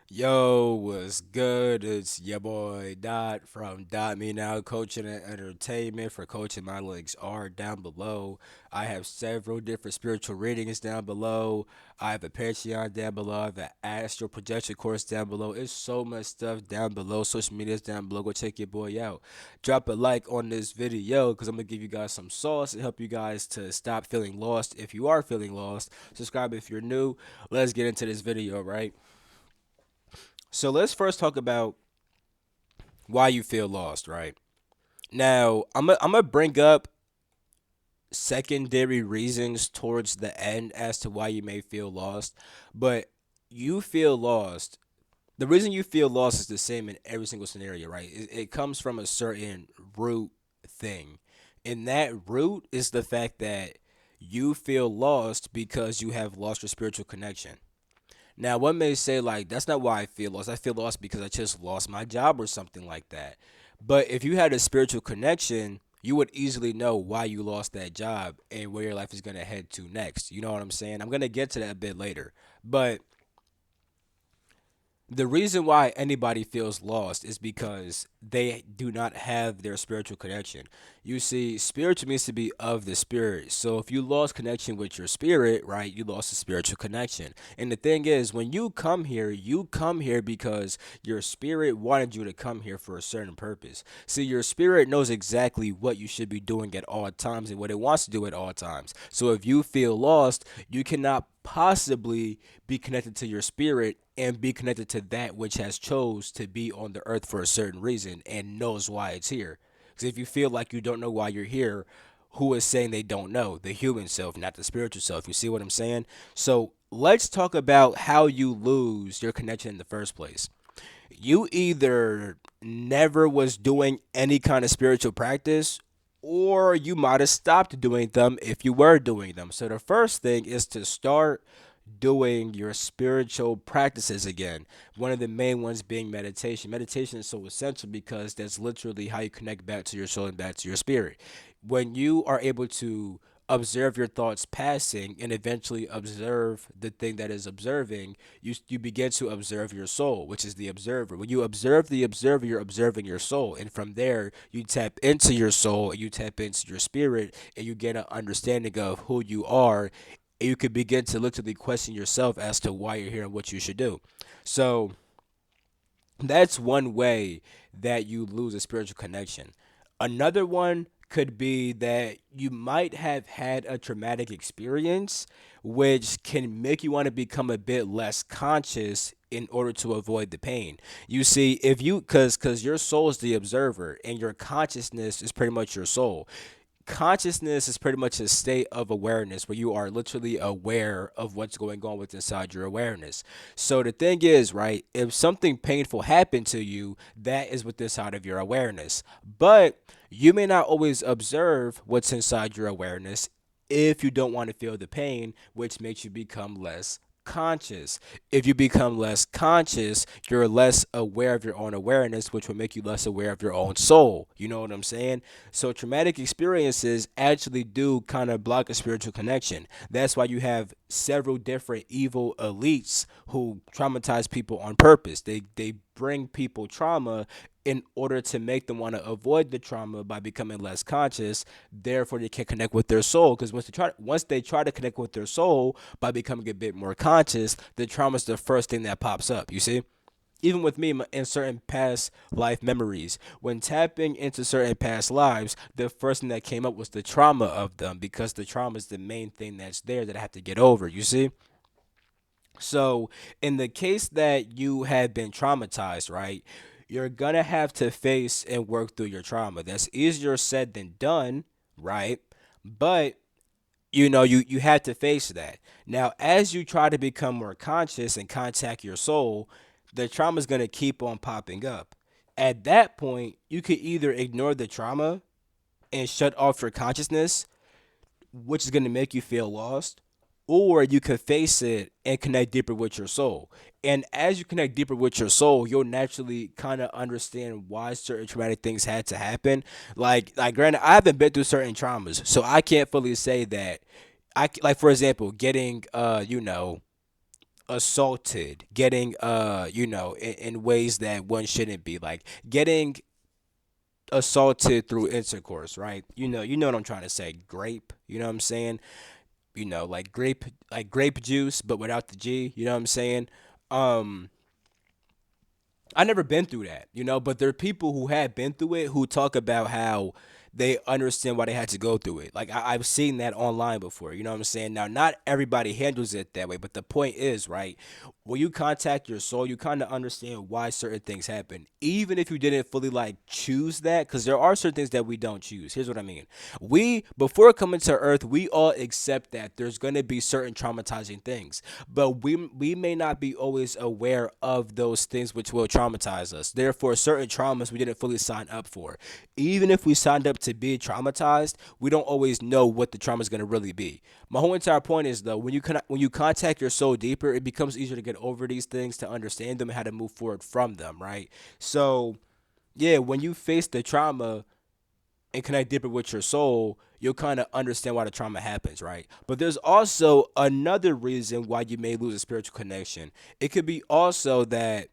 Yo, what's good? It's your boy Dot from Dot Me Now Coaching and Entertainment. For coaching, my links are down below. I have several different spiritual readings down below. I have a Patreon down below. I have an astral projection course down below. It's so much stuff down below. Social media's down below. Go check your boy out. Drop a like on this video because I'm gonna give you guys some sauce and help you guys to stop feeling lost if you are feeling lost. Subscribe if you're new. Let's get into this video, right? So let's first talk about why you feel lost, right? Now, I'm gonna bring up secondary reasons towards the end as to why you may feel lost, but you feel lost. The reason you feel lost is the same in every single scenario, right? It comes from a certain root thing. And that root is the fact that you feel lost because you have lost your spiritual connection. Now, one may say, like, that's not why I feel lost. I feel lost because I just lost my job or something like that. But if you had a spiritual connection, you would easily know why you lost that job and where your life is going to head to next. You know what I'm saying? I'm going to get to that a bit later. But the reason why anybody feels lost is because they do not have their spiritual connection. You see, spiritual means to be of the spirit. So if you lost connection with your spirit, right, you lost the spiritual connection. And the thing is, when you come here because your spirit wanted you to come here for a certain purpose. See, your spirit knows exactly what you should be doing at all times and what it wants to do at all times. So if you feel lost, you cannot possibly be connected to your spirit and be connected to that which has chose to be on the earth for a certain reason and knows why it's here. Because if you feel like you don't know why you're here, who is saying they don't know? The human self, not the spiritual self. You see what I'm saying? So let's talk about how you lose your connection in the first place. You either never was doing any kind of spiritual practice, or you might have stopped doing them if you were doing them. So the first thing is to start doing your spiritual practices again. One of the main ones being meditation. Meditation is so essential because that's literally how you connect back to your soul and back to your spirit. When you are able to observe your thoughts passing and eventually observe the thing that is observing, you begin to observe your soul, which is the observer. When you observe the observer, you're observing your soul, and from there you tap into your soul, you tap into your spirit, and you get an understanding of who you are. And you could begin to literally question yourself as to why you're here and what you should do. So that's one way that you lose a spiritual connection. Another one could be that you might have had a traumatic experience, which can make you want to become a bit less conscious in order to avoid the pain. You see, if you, because your soul is the observer and your consciousness is pretty much your soul. Consciousness is pretty much a state of awareness where you are literally aware of what's going on with inside your awareness. So the thing is, right, if something painful happened to you, that is what's inside of your awareness. But you may not always observe what's inside your awareness if you don't want to feel the pain, which makes you become less conscious. If you become less conscious, you're less aware of your own awareness, which will make you less aware of your own soul. You know what I'm saying? So traumatic experiences actually do kind of block a spiritual connection. That's why you have several different evil elites who traumatize people on purpose. They bring people trauma in order to make them want to avoid the trauma by becoming less conscious. Therefore, they can connect with their soul. Because once they try to connect with their soul by becoming a bit more conscious, the trauma is the first thing that pops up. You see? Even with me in certain past life memories, when tapping into certain past lives, the first thing that came up was the trauma of them because the trauma is the main thing that's there that I have to get over. You see? So, in the case that you have been traumatized, right, you're gonna have to face and work through your trauma. That's easier said than done, right? But you have to face that. Now, as you try to become more conscious and contact your soul, the trauma is gonna keep on popping up. At that point, you could either ignore the trauma and shut off your consciousness, which is going to make you feel lost, or you can face it and connect deeper with your soul. And as you connect deeper with your soul, you'll naturally kind of understand why certain traumatic things had to happen. Like granted, I haven't been through certain traumas, so I can't fully say that. Like for example, getting assaulted, getting in ways that one shouldn't be, like getting assaulted through intercourse, right? You know what I'm trying to say. Grape, you know what I'm saying? Like grape juice, but without the G. You know what I'm saying? Um, I never been through that, but there are people who have been through it who talk about how they understand why they had to go through it. Like I've seen that online before. You know what I'm saying? Now, not everybody handles it that way, but the point is, right? When you contact your soul, you kind of understand why certain things happen, even if you didn't fully like choose that, because there are certain things that we don't choose. Here's what I mean: we before coming to Earth, we all accept that there's going to be certain traumatizing things, but we may not be always aware of those things which will traumatize us. Therefore, certain traumas we didn't fully sign up for. Even if we signed up to be traumatized, we don't always know what the trauma is going to really be. My whole entire point is, though, when you contact your soul deeper, it becomes easier to get over these things, to understand them, and how to move forward from them, right? So yeah, when you face the trauma and connect deeper with your soul, you'll kind of understand why the trauma happens, right? But there's also another reason why you may lose a spiritual connection. It could be also that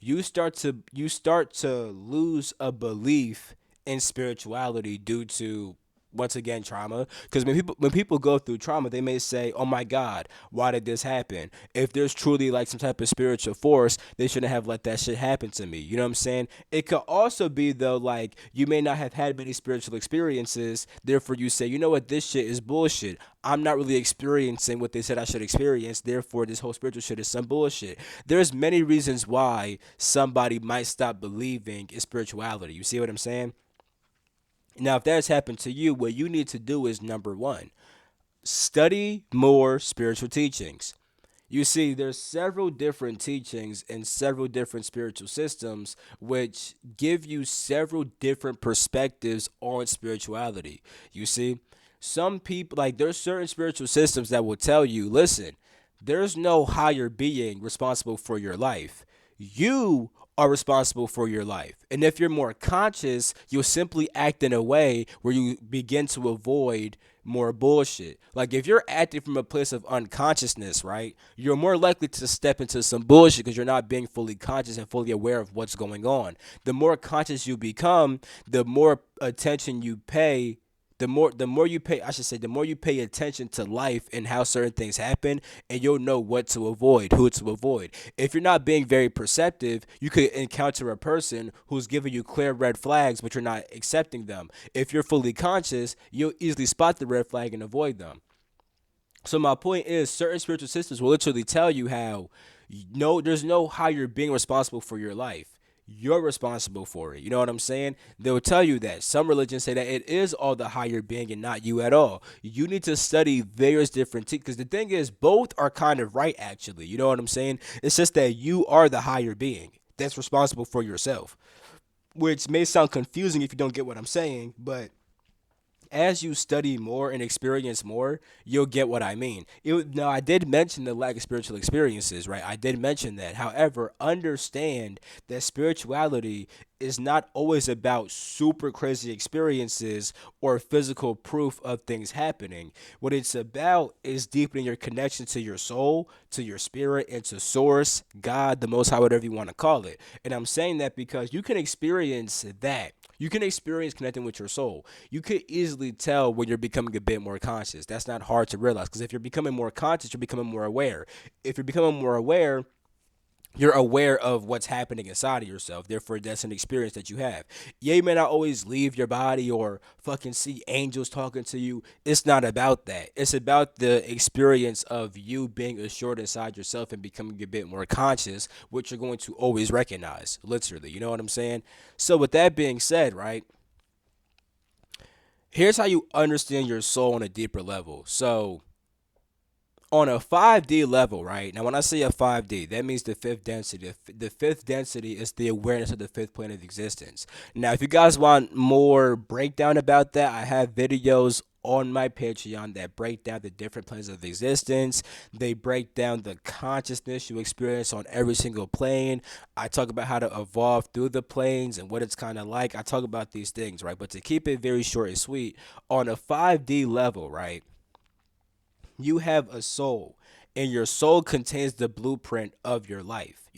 you start to lose a belief in spirituality due to, once again, trauma. Because when people go through trauma, they may say, "Oh my God, why did this happen?" If there's truly like some type of spiritual force, they shouldn't have let that shit happen to me. You know what I'm saying? It could also be, though, like you may not have had many spiritual experiences, therefore you say, "You know what, this shit is bullshit. I'm not really experiencing what they said I should experience. Therefore, this whole spiritual shit is some bullshit." There's many reasons why somebody might stop believing in spirituality. You see what I'm saying? Now, if that's happened to you, what you need to do is, number one, study more spiritual teachings. You see, there's several different teachings and several different spiritual systems which give you several different perspectives on spirituality. You see, some people, like, there's certain spiritual systems that will tell you, listen, there's no higher being responsible for your life. You are responsible for your life. And if you're more conscious, you'll simply act in a way where you begin to avoid more bullshit. Like if you're acting from a place of unconsciousness, right? You're more likely to step into some bullshit because you're not being fully conscious and fully aware of what's going on. The more conscious you become, the more attention you pay, the more you pay, I should say, the more you pay attention to life and how certain things happen, and you'll know what to avoid, who to avoid. If you're not being very perceptive, you could encounter a person who's giving you clear red flags, but you're not accepting them. If you're fully conscious, you'll easily spot the red flag and avoid them. So my point is, certain spiritual systems will literally tell you how no, there's no higher being responsible for your life. You're responsible for it. You know what I'm saying? They'll tell you that. Some religions say that it is all the higher being and not you at all. You need to study various different because the thing is, both are kind of right, actually. You know what I'm saying? It's just that you are the higher being that's responsible for yourself, which may sound confusing if you don't get what I'm saying, but as you study more and experience more, you'll get what I mean. Now, I did mention the lack of spiritual experiences, right? I did mention that. However, understand that spirituality is not always about super crazy experiences or physical proof of things happening. What it's about is deepening your connection to your soul, to your spirit, and to Source, God, the Most High, whatever you want to call it. And I'm saying that because you can experience that. You can experience connecting with your soul. You could easily tell when you're becoming a bit more conscious. That's not hard to realize because if you're becoming more conscious, you're becoming more aware. If you're becoming more aware, you're aware of what's happening inside of yourself. Therefore, that's an experience that you have. Yeah, you may not always leave your body or fucking see angels talking to you. It's not about that. It's about the experience of you being assured inside yourself and becoming a bit more conscious, which you're going to always recognize, literally. You know what I'm saying? So, with that being said, right, here's how you understand your soul on a deeper level. So, on a 5D level, right? Now, when I say a 5D, that means the fifth density. The fifth density is the awareness of the fifth plane of existence. Now, if you guys want more breakdown about that, I have videos on my Patreon that break down the different planes of existence. They break down the consciousness you experience on every single plane. I talk about how to evolve through the planes and what it's kind of like. I talk about these things, right? But to keep it very short and sweet, on a 5D level, right? You have a soul. and your soul contains the blueprint of your life.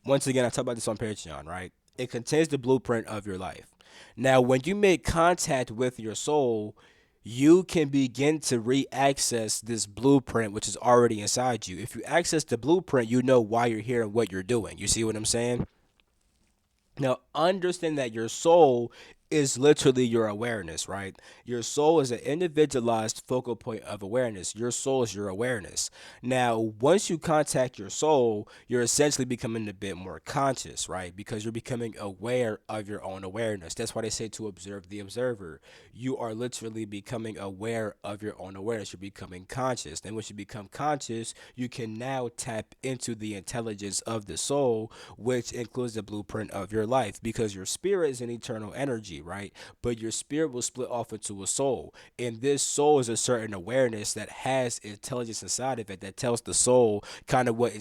Once again, I talk about this on Patreon, right? It contains the blueprint of your life. Now, when you make contact with your soul, you can begin to re-access this blueprint which is already inside you. If you access the blueprint, you know why you're here and what you're doing. You see what I'm saying? Now, understand that your soul is literally your awareness, right? Your soul is an individualized focal point of awareness. Your soul is your awareness. Now, once you contact your soul, you're essentially becoming a bit more conscious, right? Because you're becoming aware of your own awareness. That's why they say to observe the observer. You are literally becoming aware of your own awareness. You're becoming conscious. Then, once you become conscious, you can now tap into the intelligence of the soul, which includes the blueprint of your life, because your spirit is an eternal energy, right? But your spirit will split off into a soul, and this soul is a certain awareness that has intelligence inside of it that tells the soul kind of what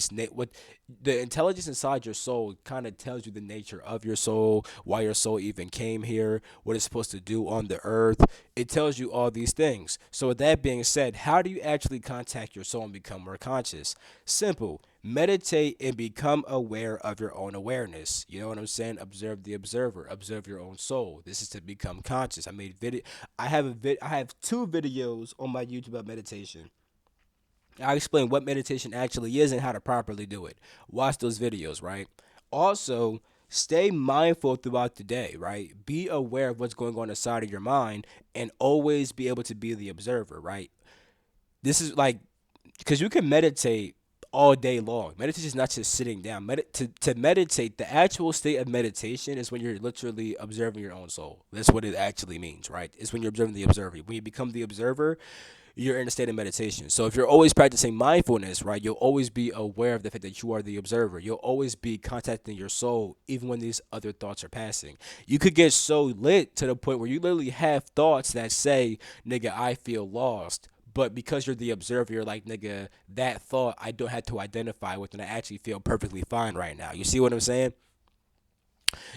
the intelligence inside your soul kind of tells you the nature of your soul, why your soul even came here, what it's supposed to do on the earth. It tells you all these things. So with that being said, how do you actually contact your soul and become more conscious? Simple. Meditate and become aware of your own awareness. You know what I'm saying? Observe the observer. Observe your own soul. This is to become conscious. I made video. I have two videos on my YouTube about meditation. I explain what meditation actually is and how to properly do it. Watch those videos, right? Also, stay mindful throughout the day, right? Be aware of what's going on inside of your mind and always be able to be the observer, right? This is like, because you can meditate all day long. Meditation is not just sitting down. To meditate, the actual state of meditation is when you're literally observing your own soul. That's what it actually means, right? It's when you're observing the observer. When you become the observer, you're in a state of meditation. So if you're always practicing mindfulness, right, you'll always be aware of the fact that you are the observer. You'll always be contacting your soul, even when these other thoughts are passing. You could get so lit to the point where you literally have thoughts that say, nigga, I feel lost. But because you're the observer, you're like, nigga, that thought I don't have to identify with, and I actually feel perfectly fine right now. You see what I'm saying?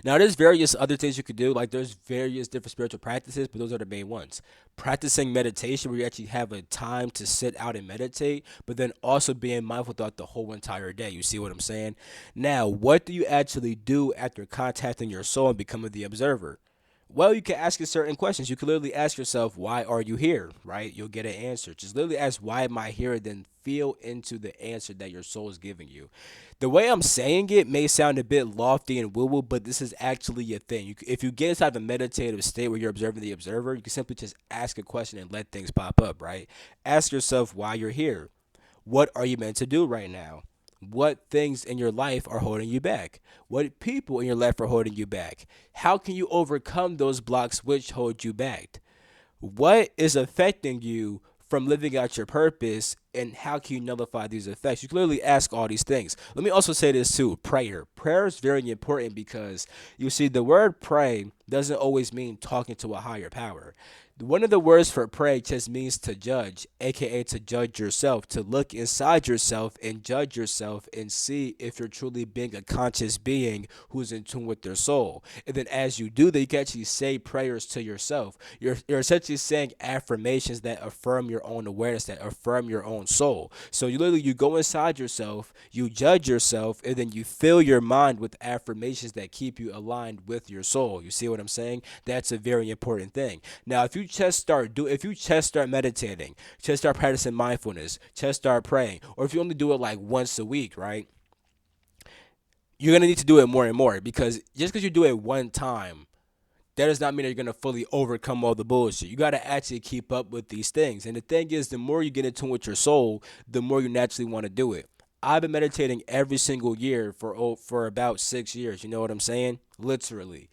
Now, there's various other things you could do. Like, there's various different spiritual practices, but those are the main ones. Practicing meditation, where you actually have a time to sit out and meditate, but then also being mindful throughout the whole entire day. You see what I'm saying? Now, what do you actually do after contacting your soul and becoming the observer? Well, you can ask yourself certain questions. You can literally ask yourself, why are you here? Right? You'll get an answer. Just literally ask, why am I here? Then feel into the answer that your soul is giving you. The way I'm saying it may sound a bit lofty and woo woo, but this is actually a thing. If you get inside the meditative state where you're observing the observer, you can simply just ask a question and let things pop up, right? Ask yourself why you're here. What are you meant to do right now? What things in your life are holding you back? What people in your life are holding you back? How can you overcome those blocks which hold you back? What is affecting you from living out your purpose, and how can you nullify these effects? You clearly ask all these things. Let me also say this too. Prayer is very important, because you see, the word pray doesn't always mean talking to a higher power. One of the words for pray just means to judge, aka to judge yourself, to look inside yourself and judge yourself and see if you're truly being a conscious being who's in tune with their soul. And then as you do that, you can actually say prayers to yourself. You're essentially saying affirmations that affirm your own awareness, that affirm your own soul. So you go inside yourself, you judge yourself, and then you fill your mind with affirmations that keep you aligned with your soul. You see what I'm saying? That's a very important thing. Now, if you just start meditating, just start practicing mindfulness, just start praying, or if you only do it like once a week, right? You're gonna need to do it more and more, because just because you do it one time, that does not mean that you're gonna fully overcome all the bullshit. You gotta actually keep up with these things. And the thing is, the more you get in tune with your soul, the more you naturally want to do it. I've been meditating every single year for about 6 years. You know what I'm saying? Literally.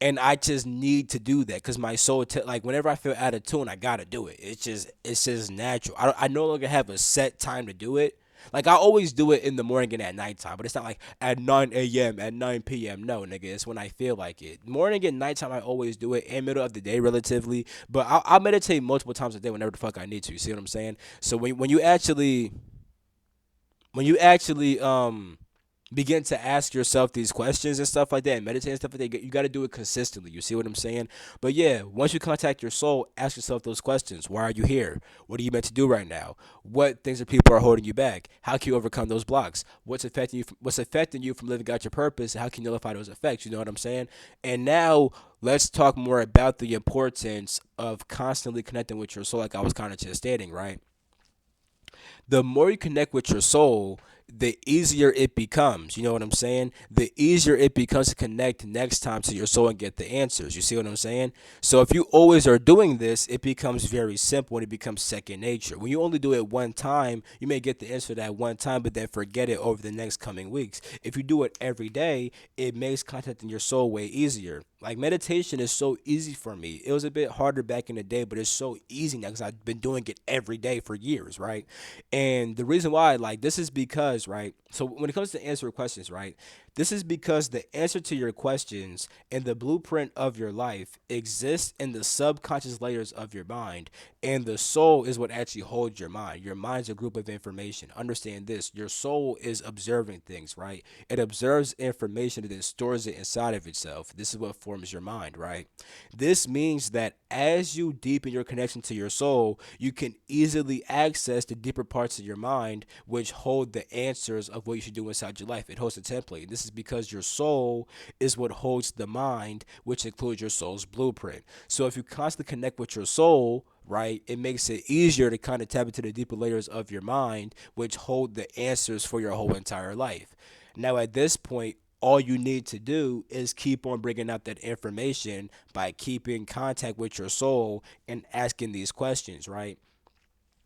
And I just need to do that because my soul, like whenever I feel out of tune, I gotta do it. It's just natural. I no longer have a set time to do it. Like I always do it in the morning and at nighttime, but it's not like at 9 a.m. at 9 p.m. No, nigga, it's when I feel like it. Morning and nighttime, I always do it, and middle of the day, relatively. But I'll meditate multiple times a day whenever the fuck I need to. You see what I'm saying? So when you actually begin to ask yourself these questions and stuff like that, and meditate and stuff like that. You got to do it consistently. You see what I'm saying? But yeah, once you contact your soul, ask yourself those questions. Why are you here? What are you meant to do right now? What things or people are holding you back? How can you overcome those blocks? What's affecting you from living out your purpose? How can you nullify those effects? You know what I'm saying? And now let's talk more about the importance of constantly connecting with your soul, like I was kind of just stating, right? The more you connect with your soul, the easier it becomes. You know what I'm saying? The easier it becomes to connect next time to your soul and get the answers. You see what I'm saying? So if you always are doing this, it becomes very simple and it becomes second nature. When you only do it one time, you may get the answer that one time, but then forget it over the next coming weeks. If you do it every day, it makes contacting your soul way easier. Like meditation is so easy for me. It was a bit harder back in the day, but it's so easy now because I've been doing it every day for years, right? And the reason why, like, this is because, right? So when it comes to answering questions, right? This is because the answer to your questions and the blueprint of your life exists in the subconscious layers of your mind, and the soul is what actually holds your mind. Your mind's a group of information. Understand this: your soul is observing things, right? It observes information and then stores it inside of itself. This is what forms your mind, right? This means that as you deepen your connection to your soul, you can easily access the deeper parts of your mind, which hold the answers of what you should do inside your life. It holds a template. This is because your soul is what holds the mind, which includes your soul's blueprint. So if you constantly connect with your soul, right, it makes it easier to kind of tap into the deeper layers of your mind, which hold the answers for your whole entire life. Now, at this point, all you need to do is keep on bringing up that information by keeping contact with your soul and asking these questions, right?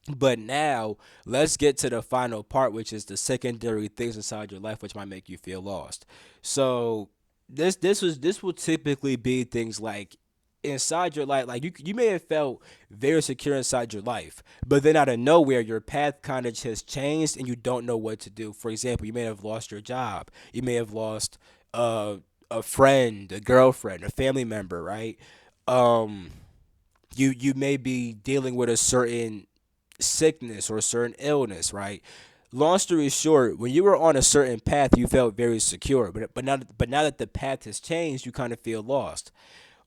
But now let's get to the final part, which is the secondary things inside your life which might make you feel lost. So this will typically be things like inside your life, like you may have felt very secure inside your life, but then out of nowhere your path kind of just changed and you don't know what to do. For example, you may have lost your job, you may have lost uh, a friend, a girlfriend, a family member, right? Um, you may be dealing with a certain sickness or a certain illness, right? Long story short, when you were on a certain path, you felt very secure, but now that the path has changed, you kind of feel lost.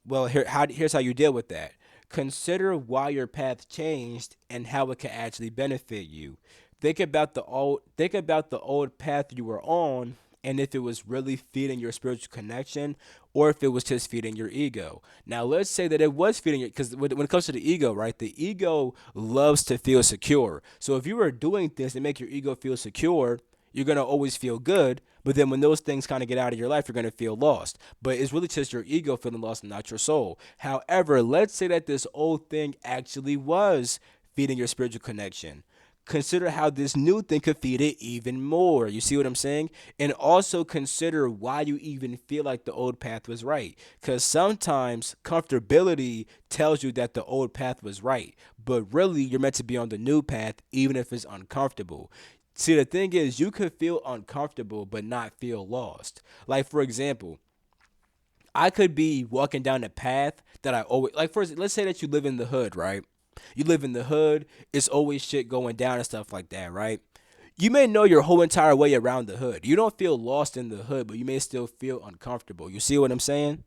Well, here's how you deal with that. Consider why your path changed and how it can actually benefit you. Think about the old path you were on and if it was really feeding your spiritual connection or if it was just feeding your ego. Now, let's say that it was feeding it because when it comes to the ego, right? The ego loves to feel secure. So if you were doing things to make your ego feel secure, you're gonna always feel good. But then when those things kind of get out of your life, you're gonna feel lost. But it's really just your ego feeling lost and not your soul. However, let's say that this old thing actually was feeding your spiritual connection. Consider how this new thing could feed it even more. You see what I'm saying? And also consider why you even feel like the old path was right. Because sometimes comfortability tells you that the old path was right, but really you're meant to be on the new path, even if it's uncomfortable. See, the thing is, you could feel uncomfortable but not feel lost. Like, for example, I could be walking down the path that I always like. First, let's say that you live in the hood, right? You live in the hood. It's always shit going down and stuff like that, right? You may know your whole entire way around the hood. You don't feel lost in the hood, but you may still feel uncomfortable. You see what I'm saying?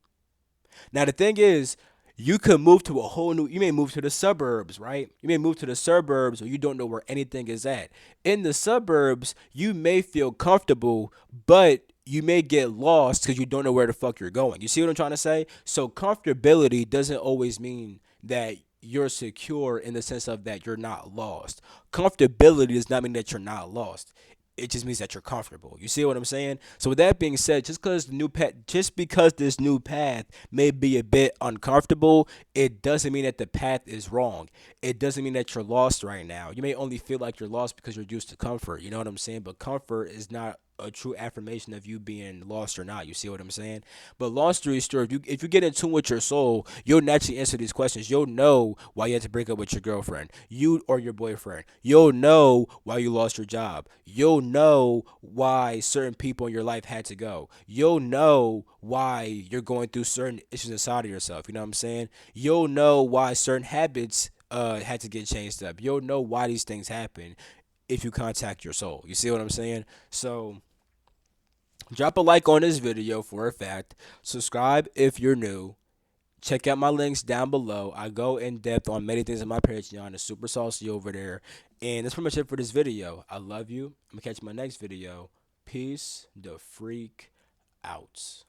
Now the thing is, you could move to a whole new. You may move to the suburbs, right? You may move to the suburbs, or you don't know where anything is at. In the suburbs, you may feel comfortable, but you may get lost because you don't know where the fuck you're going. You see what I'm trying to say? So comfortability doesn't always mean that you're secure in the sense of that you're not lost. Comfortability does not mean that you're not lost. It just means that you're comfortable. You see what I'm saying? So with that being said, just because this new path may be a bit uncomfortable, it doesn't mean that the path is wrong. It doesn't mean that you're lost right now. You may only feel like you're lost because you're used to comfort. You know what I'm saying? But comfort is not a true affirmation of you being lost or not. You see what I'm saying? But long story short, if you get in tune with your soul, you'll naturally answer these questions. You'll know why you had to break up with your girlfriend, you or your boyfriend. You'll know why you lost your job. You'll know why certain people in your life had to go. You'll know why you're going through certain issues inside of yourself. You know what I'm saying? You'll know why certain habits had to get changed up. You'll know why these things happen if you contact your soul. You see what I'm saying? So Drop a like on this video for a fact. Subscribe if you're new. Check out my links down below. I go in depth on many things on my Patreon. It's super saucy over there. And that's pretty much it for this video. I love you. I'm going to catch you in my next video. Peace the freak out.